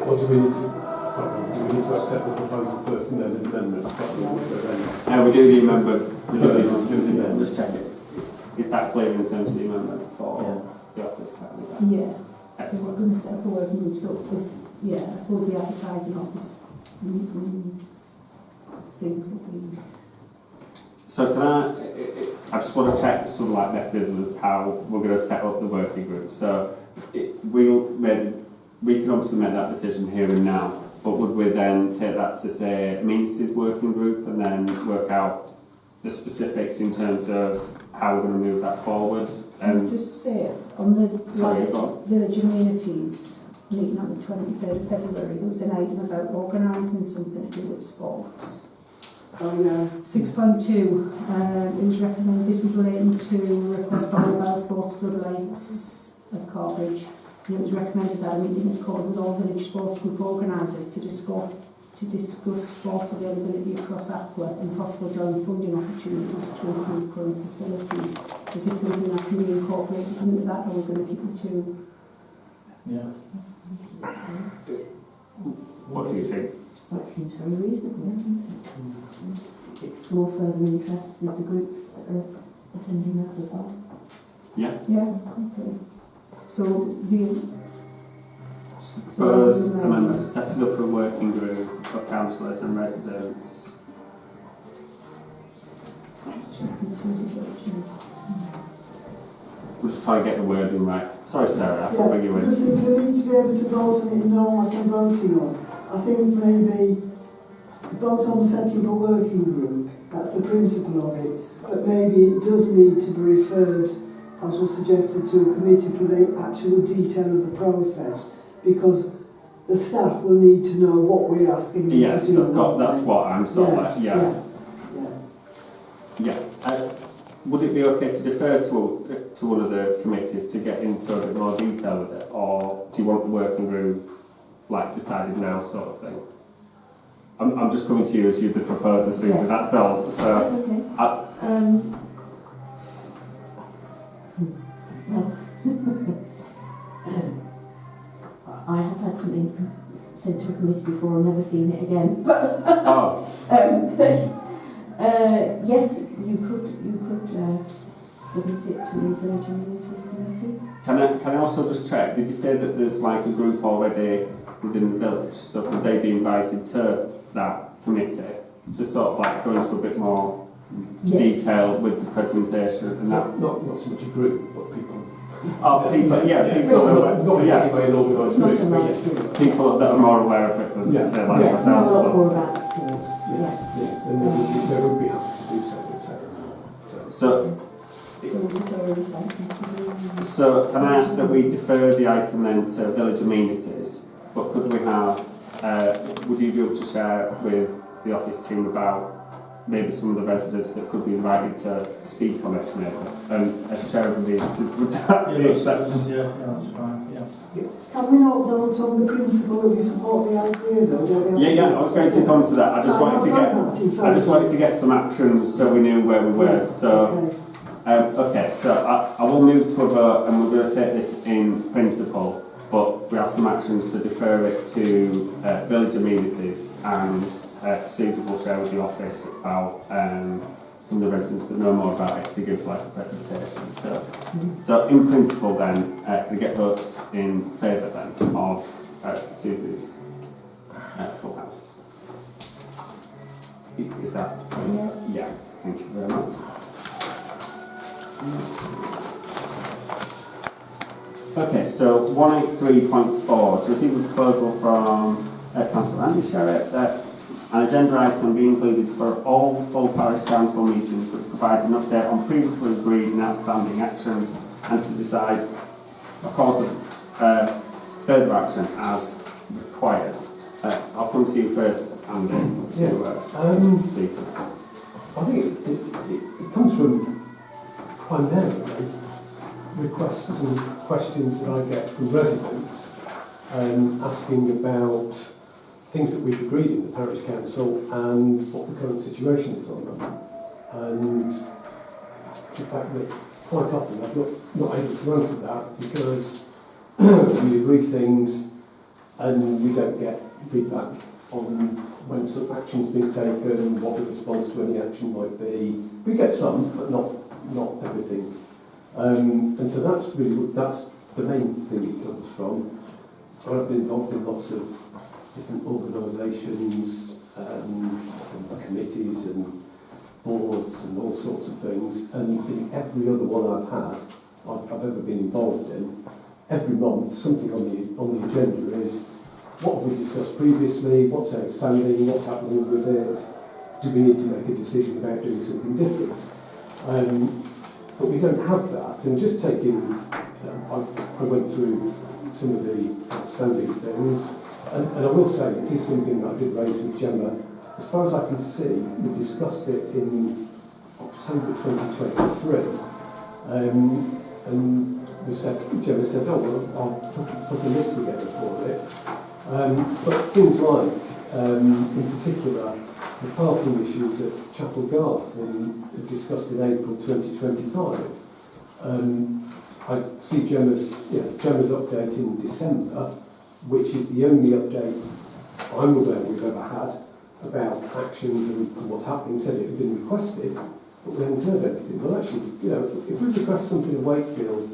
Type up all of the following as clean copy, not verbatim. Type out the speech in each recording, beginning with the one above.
Or do we need to accept the proposal first and then the amendment? We do the amendment. Just check it. Is that clear in terms of the amendment for the office cabinet? Yeah. Excellent. So we're going to set up a working group. So this, I suppose the advertising office things that we. So can I just want to check sort of like mechanisms how we're going to set up the working group. So we can obviously make that decision here and now, but would we then take that to say amenities working group and then work out the specifics in terms of how we're going to move that forward? Just say on the last village amenities meeting on the 23rd of February, there was an item about organising something to do with sports. Oh yeah. 6.2, it was recommended, this was relating to request for mobile sports floodlights at Cambridge. And it was recommended that a meeting is called with all village sports group organisers to discuss sports availability across Ackworth and possible joint funding opportunities to improve current facilities. Is it something that can be incorporated into that, or are we going to keep the two? Yeah. What do you think? That seems very reasonable, doesn't it? Explore further interest with the groups that are attending that as well. Yeah. Yeah, okay. So the First amendment is setting up a working group of councillors and residents. We'll just try and get the wording right. Sorry Sarah, I can bring you in. Because for me to be able to vote on it and know what I'm voting on, I think maybe vote on setting up a working group, that's the principle of it, but maybe it does need to be referred, as was suggested, to a committee for the actual detail of the process, because the staff will need to know what we're asking them yes, to do. that's what I'm sort of like, would it be okay to defer to one of the committees to get into a bit more detail with it, or do you want the working group like decided now sort of thing? I'm just coming to you as you're the proposer, Susan, yes. That's all. So that's okay. I have had something sent to a committee before and never seen it again. But yes, you could submit it to the Village Amenities Committee. Can I also just check? Did you say that there's like a group already within the village? So could they be invited to that committee to sort of like go into a bit more detail with the presentation and that? Not so much a group, but people. Oh, people, people that are more aware of it than say like myself. More about sport. Yes. Yeah, and they would be happy to do so. So can I ask that we defer the item then to village amenities? But could we have? Would you be able to share with the office team about maybe some of the residents that could be invited to speak on it, maybe? And as chair of the meeting, would that be accepted? Yeah, that's fine. Yeah. Can we not vote on the principle that we support the idea though? Yeah, I was going to come to that. I just wanted to get some actions so we knew where we were. So, okay, so I will move to a vote and we're going to take this in principle, but we have some actions to defer it to village amenities, and Susan will share with the office about some of the residents that know more about it to give like a presentation. So in principle then, can we get votes in favour then of Susie's full house? Is that? Yeah, thank you very much. Okay, so 183.4, to receive a proposal from Councillor Andy Sherritt that an agenda item be included for all full parish council meetings which provides an update on previously agreed and outstanding actions and to decide a course of further action as required. I'll come to you first, Andy, to speak. I think it comes from primarily requests and questions that I get from residents asking about things that we've agreed in the parish council and what the current situation is on them. And the fact that quite often I'm not able to answer that because we agree things and we don't get feedback on when some action's been taken, what the response to any action might be. We get some, but not everything. And so that's the main thing it comes from. I've been involved in lots of different organisations, committees and boards and all sorts of things, and in every other one I've ever been involved in, every month something on the agenda is what have we discussed previously, what's outstanding, what's happening with it, do we need to make a decision about doing something different? But we don't have that, and just taking, I went through some of the outstanding things, and I will say it is something that I did raise with Gemma. As far as I can see, we discussed it in October 2023, and Gemma said, oh, well, I'll put a list together for it. But things like, in particular, the parking issues at Chapel Garth, discussed in April 2025. I see Gemma's update in December, which is the only update I'm aware we've ever had about actions and what's happening. Said it had been requested, but we haven't heard anything. Well, actually, if we request something in Wakefield,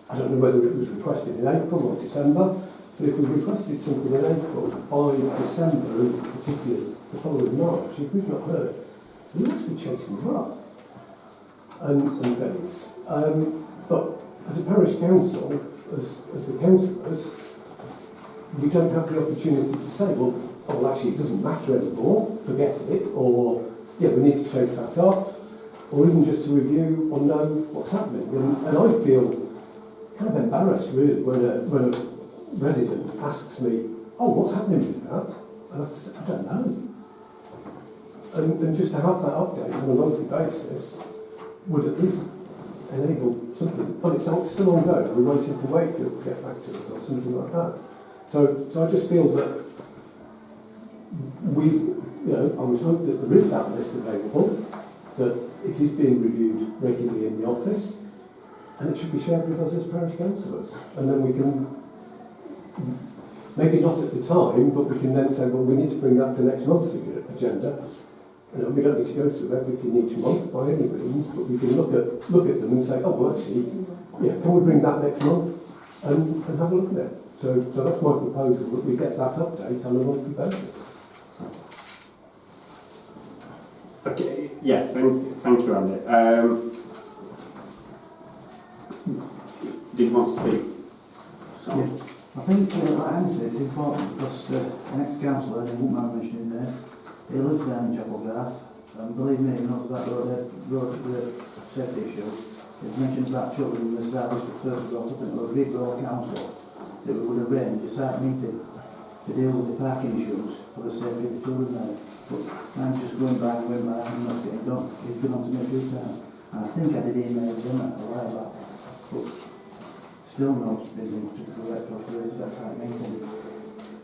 I don't know whether it was requested in April or December, but if we requested something in April, by December, particularly the following March, if we've not heard, we're actually chasing them up and things. But as a parish council, as the councillors, we don't have the opportunity to say, well, actually it doesn't matter anymore, forget it, or yeah, we need to chase that up, or even just to review or know what's happening. And I feel kind of embarrassed really when a resident asks me, oh, what's happening with that? And I have to say, I don't know. And just to have that update on a monthly basis would at least enable something. But it's still ongoing. We're waiting for Wakefield to get back to us or something like that. So I just feel that I would hope that there is that list available, that it is being reviewed regularly in the office, and it should be shared with us as parish councillors. And then we can, maybe not at the time, but we can then say, well, we need to bring that to next month's agenda. We don't need to go through everything each month by any means, but we can look at them and say, oh, well, actually, yeah, can we bring that next month and have a look at it? So that's my proposal, that we get that update on a monthly basis. Okay, yeah, thank you, Andy. Did you want to speak? Yeah. I think, like Andy said, it's important because the next councillor, and he won't mind mentioning there, he lives down in Chapel Garth, and believe me, he knows about the safety issue. He's mentioned about children in the south who first brought up into a big royal council that we would arrange a site meeting to deal with the parking issues for the safety of the children there. But I'm just going back and not getting done. He's been on to me a few times. And I think I did email him a while back. But still not been to correct or to that site meeting.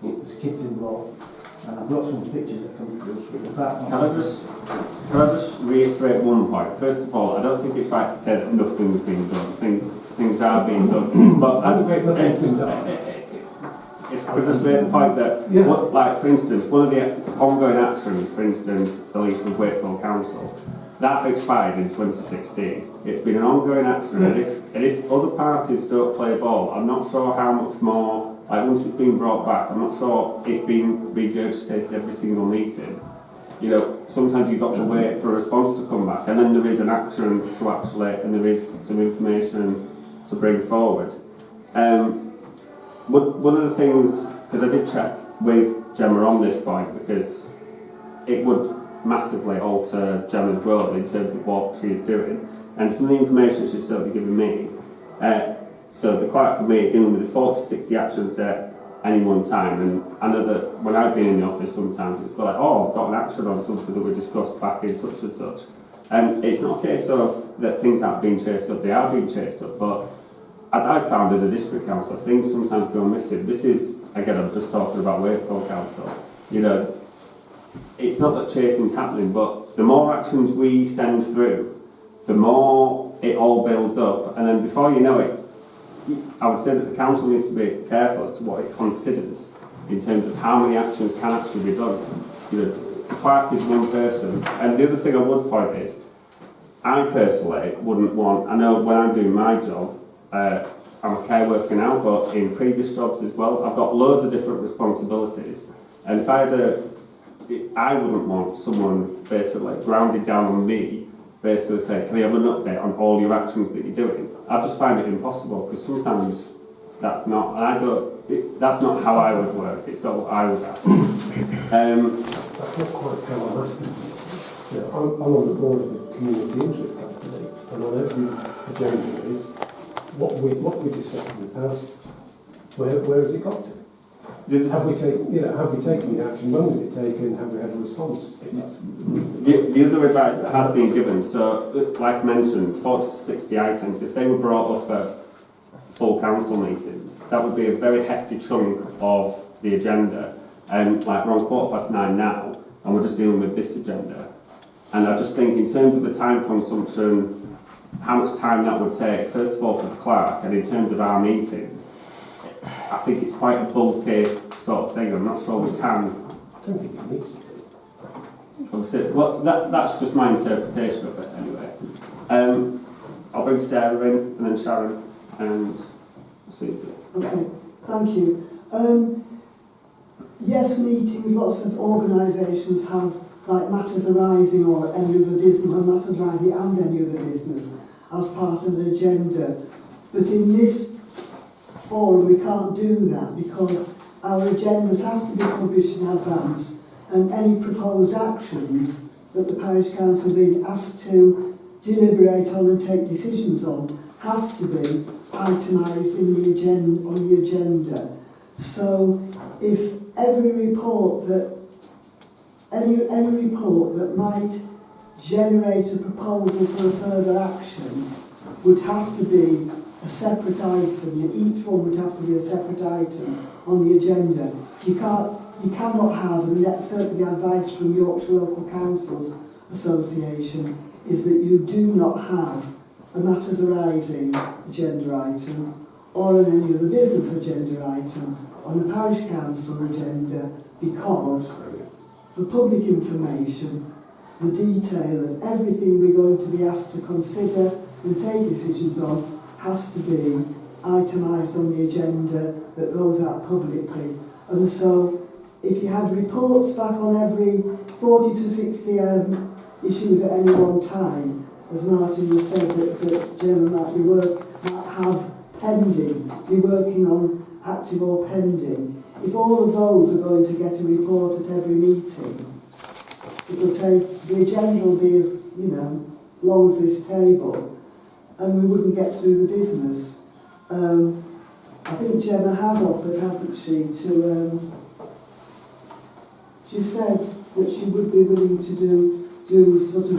There's kids involved. And I've got some pictures that come through with the back. Can I just reiterate one point? First of all, I don't think it's right to say that nothing's been done. I think things are being done. But as Nothing's been done. if I could just make the point that, for instance, one of the ongoing actions, for instance, the lease with Wakefield Council, that expired in 2016. It's been an ongoing action, and if other parties don't play ball, I'm not sure how much more. Once it's been brought back, I'm not sure it's been regurgitated every single meeting. Sometimes you've got to wait for a response to come back, and then there is an action to actually, and there is some information to bring forward. One of the things, because I did check with Gemma on this point, because it would massively alter Gemma's role in terms of what she is doing, and some of the information she's certainly given me. So the clerk can be dealing with the 40 to 60 actions at any one time, and I know that when I've been in the office sometimes it's like, oh, I've got an action on something that we discussed back in such and such. And it's not a case of that things aren't being chased up, they are being chased up, but as I've found as a district councillor, things sometimes go missing. This is, again, I'm just talking about Wakefield Council. It's not that chasing's happening, but the more actions we send through, the more it all builds up, and then before you know it, I would say that the council needs to be careful as to what it considers in terms of how many actions can actually be done. You know, the clerk is one person, and the other thing I would point is, I personally wouldn't want, I know when I'm doing my job, I'm a care worker now, but in previous jobs as well, I've got loads of different responsibilities, and if I had I wouldn't want someone basically grounded down on me, basically saying, can you have an update on all your actions that you're doing? I just find it impossible, because sometimes that's not, and I don't, that's not how I would work, it's not what I would ask. That's not quite how I'm asking. You know, I'm on the board of a community interest company, and on every agenda is what we discussed in the past. Where has it got to? Have we taken the action? When was it taken? Have we had a response? The other advice that has been given, so like I mentioned, 40 to 60 items, if they were brought up at full council meetings, that would be a very hefty chunk of the agenda. And like we're on 9:15 now, and we're just dealing with this agenda. And I just think in terms of the time consumption, how much time that would take, first of all for the clerk, and in terms of our meetings, I think it's quite a bulky sort of thing. I'm not sure we can. I don't think it needs to be. Well, that's just my interpretation of it anyway. I'll bring Sarah in, and then Sharon, and Susie. Okay, thank you. Yes, meetings, lots of organisations have like matters arising or any other business, or matters arising and any other business as part of an agenda. But in this forum we can't do that because our agendas have to be published in advance, and any proposed actions that the Parish Council being asked to deliberate on and take decisions on have to be itemised in the agenda, on the agenda. So if every report that any report that might generate a proposal for a further action would have to be a separate item. Each one would have to be a separate item on the agenda. You cannot have, and that's certainly the advice from Yorkshire Local Councils Association, is that you do not have a matters arising agenda item or an any other business agenda item on the Parish Council agenda, because for public information, the detail of everything we're going to be asked to consider and take decisions on has to be itemised on the agenda that goes out publicly. And so if you had reports back on every 40 to 60 issues at any one time, as Martin has said, that Gemma might have pending, be working on active or pending. If all of those are going to get a report at every meeting, it will take, the agenda will be as, long as this table, and we wouldn't get through the business. I think Gemma has offered, hasn't she, to, she said that she would be willing to do sort of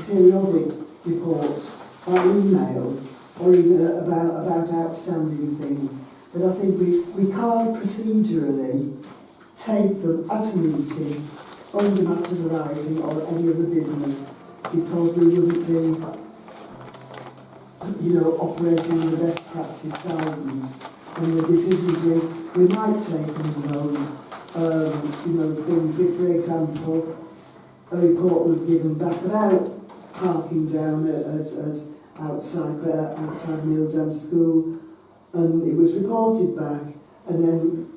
periodic reports by email, or even about outstanding things. But I think we can't procedurally take them at a meeting under matters arising or any other business, because we wouldn't be, operating in the best practice guidance. And the decisions we might take under those, things. If, for example, a report was given back about parking down outside Mealdam School, and it was reported back, and then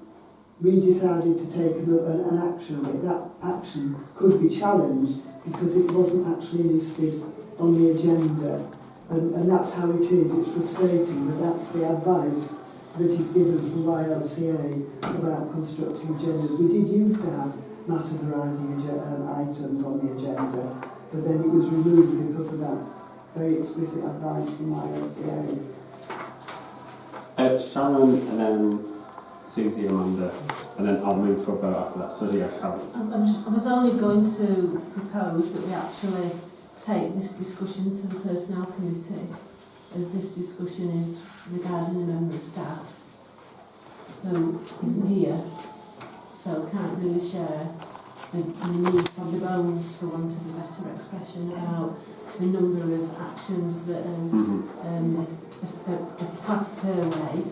we decided to take an action on it. That action could be challenged because it wasn't actually listed on the agenda. And that's how it is. It's frustrating, but that's the advice that is given from YLCA about constructing agendas. We did used to have matters arising items on the agenda, but then it was removed because of that very explicit advice from YLCA. Sharon, and then Susie, Amanda, and then I'll move to a vote after that. So yeah, Sharon. I was only going to propose that we actually take this discussion to the Personnel Committee, as this discussion is regarding a member of staff who isn't here, so can't really share the meat on the bones, for want of a better expression, about the number of actions that have passed her way.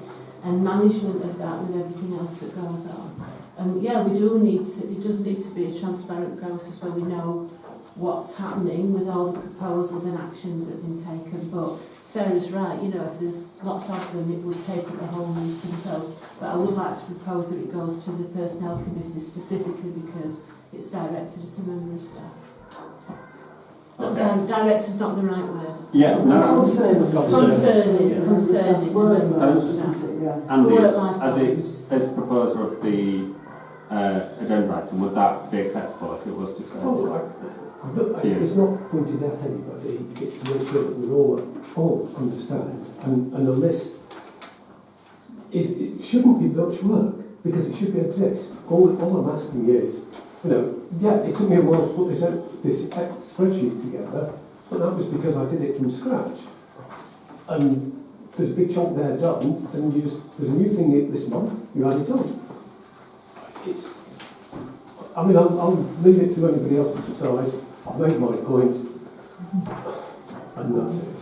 and management of that with everything else that goes on. And yeah, we do need to, it does need to be a transparent process where we know what's happening with all the proposals and actions that have been taken. But Sarah's right, you know, if there's lots of them, it would take up the whole meeting. So, but I would like to propose that it goes to the Personnel Committee specifically because it's directed at a member of staff. Okay. Director's not the right word. Yeah, no. Concerning. That's word Concerning. marks, isn't it? Yeah. Andy, Work-life as proposer of the agenda item, would that be acceptable if it was deferred? It's not pointed at anybody, it's to make sure that we all understand. And a list it shouldn't be much work, because it should exist. All I'm asking is, you know, yeah, it took me a while to put this spreadsheet together, but that was because I did it from scratch. And there's a big chunk there done, and there's a new thing this month, you add it on. I'll leave it to anybody else to decide. I've made my point, and that's it.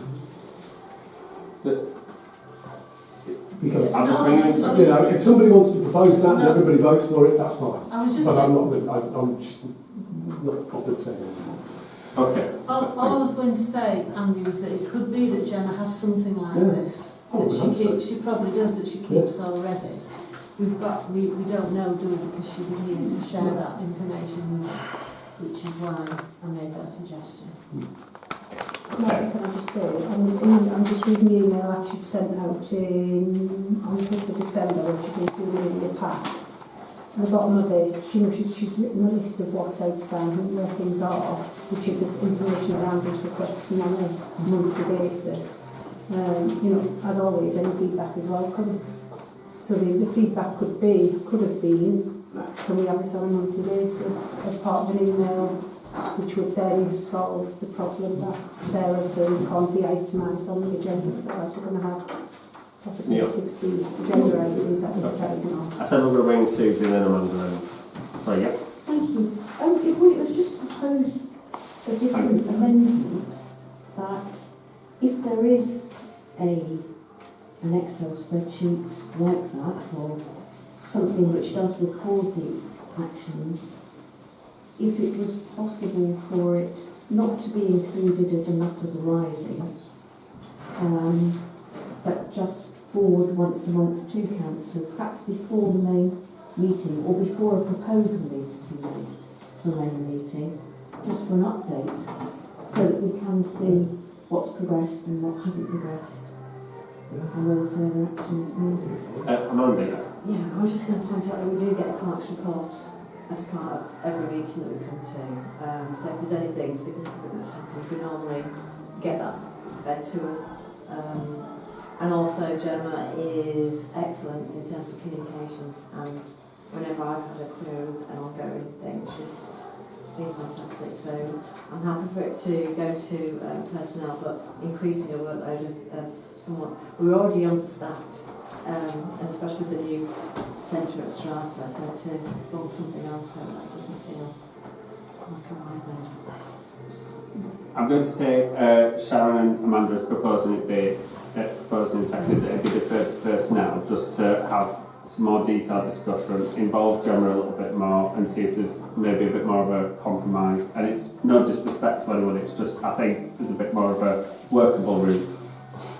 Because I'll just bring if somebody wants to propose that and everybody votes for it, that's fine. I was just But I'm just not bothered saying anything. Okay. all I was going to say, Andy, was that it could be that Gemma has something like this Oh, that I hope she so. keeps. She probably does that she keeps already. We don't know, do we? Because she's in here to share that information with us, which is why I made that suggestion. Mary, can I just say, I'm just reading the email that she'd sent out on 5th of December, which is included in the pack. At the bottom of it, she's written a list of what's outstanding, where things are, which is this information around this requesting on a monthly basis. You know, as always, any feedback is welcome. So the feedback could have been, can we have this on a monthly basis as part of an email, which would then solve the problem that Sarah's saying can't be itemised on the agenda, otherwise we're going to have possibly 60 agenda items that we're taking off. I said we're going to ring Susie and then Amanda. So yeah. Thank you. It was just to propose a different amendment that if there is an Excel spreadsheet like that, or something which does record the actions, if it was possible for it not to be included as a matters arising, but just forward once a month to councillors, perhaps before the main meeting or before a proposal needs to be made for the main meeting, just for an update, so that we can see what's progressed and what hasn't progressed, and whether further action is needed. Amanda. Yeah, I was just going to point out that we do get a clerk's report as part of every meeting that we come to. So if there's anything significant that's happened, we normally get that fed to us. And also Gemma is excellent in terms of communication, and whenever I've had a query, an ongoing thing, she's been fantastic. So I'm happy for it to go to personnel, but increasing a workload of someone. We're already understaffed, and especially with the new centre at Strata, so to build something else so that doesn't feel like a wise man. I'm going to say Sharon and Amanda is proposing it be proposing in second is that it be deferred to personnel, just to have some more detailed discussion, involve Gemma a little bit more, and see if there's maybe a bit more of a compromise. And it's no disrespect to anyone, it's just I think there's a bit more of a workable route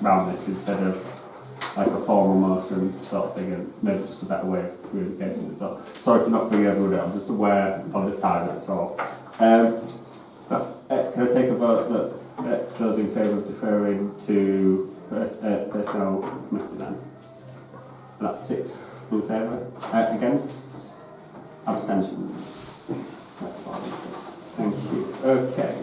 around this instead of like a formal motion sort of thing, and maybe just a better way of communicating it. So sorry for not bringing everyone down, I'm just aware of the time, that's all. Can I take a vote that those in favour of deferring to personnel committee then? And that's 6 in favour. Against? Abstentions? Thank you. Okay.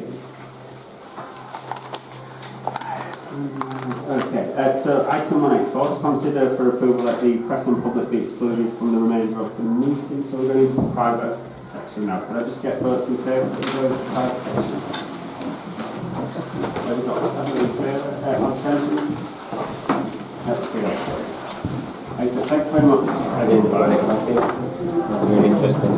So item 184, to consider for approval that the press and public be excluded from the remainder of the meeting. So we're going into the private section now. Can I just get votes in favour of the private section? Have we got 7 in favour? Abstentions? Thank you very much. I didn't buy it, thank you. Really interesting.